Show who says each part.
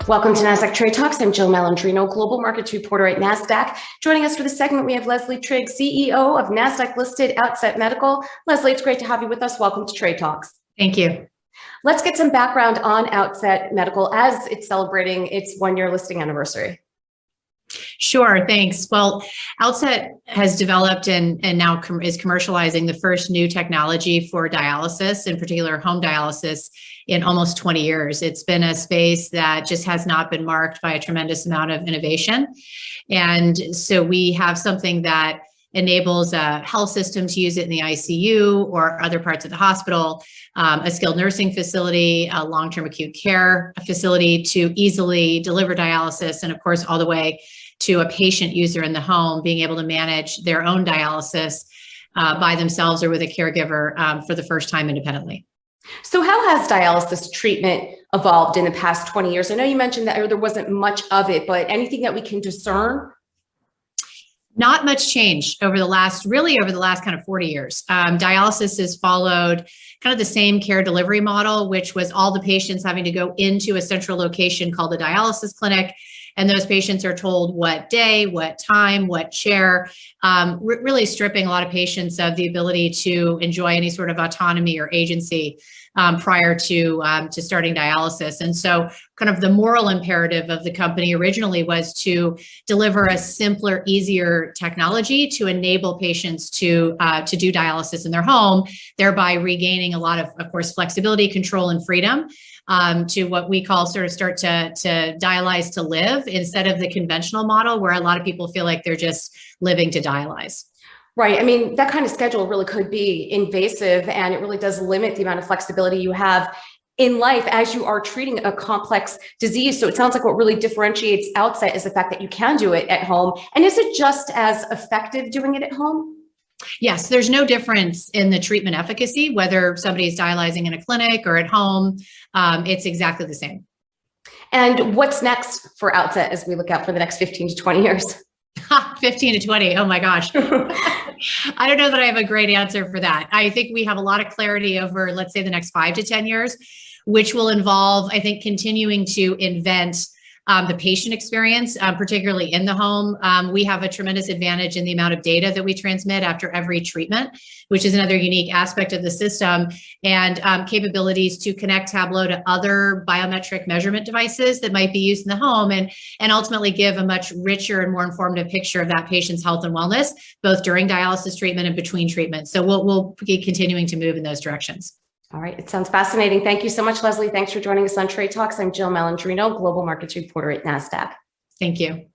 Speaker 1: Welcome to Nasdaq Trade Talks. I'm Jill Malandrino, Global Markets Reporter at Nasdaq. Joining us for this segment, we have Leslie Trigg, CEO of Nasdaq-Listed Outset Medical. Leslie, it's great to have you with us. Welcome to Trade Talks.
Speaker 2: Thank you.
Speaker 1: Let's get some background on Outset Medical as it's celebrating its one-year listing anniversary.
Speaker 2: Sure, thanks. Well, Outset has developed and now is commercializing the first new technology for dialysis, in particular home dialysis, in almost 20 years. It's been a space that just has not been marked by a tremendous amount of innovation. And so we have something that enables a health system to use it in the ICU or other parts of the hospital, a skilled nursing facility, a long-term acute care facility to easily deliver dialysis, and of course, all the way to a patient user in the home being able to manage their own dialysis by themselves or with a caregiver for the first time independently.
Speaker 1: So how has dialysis treatment evolved in the past 20 years? I know you mentioned that there wasn't much of it, but anything that we can discern?
Speaker 2: Not much change over the last kind of 40 years. Dialysis has followed kind of the same care delivery model, which was all the patients having to go into a central location called a dialysis clinic. And those patients are told what day, what time, what chair, really stripping a lot of patients of the ability to enjoy any sort of autonomy or agency prior to starting dialysis. And so kind of the moral imperative of the company originally was to deliver a simpler, easier technology to enable patients to do dialysis in their home, thereby regaining a lot of course, flexibility, control, and freedom to what we call start to dialyze to live instead of the conventional model where a lot of people feel like they're just living to dialyze.
Speaker 1: Right. I mean, that kind of schedule really could be invasive, and it really does limit the amount of flexibility you have in life as you are treating a complex disease. So it sounds like what really differentiates Outset is the fact that you can do it at home. And is it just as effective doing it at home?
Speaker 2: Yes, there's no difference in the treatment efficacy, whether somebody is dialyzing in a clinic or at home. It's exactly the same.
Speaker 1: And what's next for Outset as we look out for the next 15 to 20 years?
Speaker 2: 15 to 20. Oh my gosh. I don't know that I have a great answer for that. I think we have a lot of clarity over, let's say, the next 5 to 10 years, which will involve, I think, continuing to invent the patient experience, particularly in the home. We have a tremendous advantage in the amount of data that we transmit after every treatment, which is another unique aspect of the system, and capabilities to connect Tableau to other biometric measurement devices that might be used in the home, and ultimately give a much richer and more informative picture of that patient's health and wellness, both during dialysis treatment and between treatments. So we'll be continuing to move in those directions.
Speaker 1: All right. It sounds fascinating. Thank you so much, Leslie. Thanks for joining us on Trade Talks. I'm Jill Malandrino, Global Markets Reporter at Nasdaq.
Speaker 2: Thank you.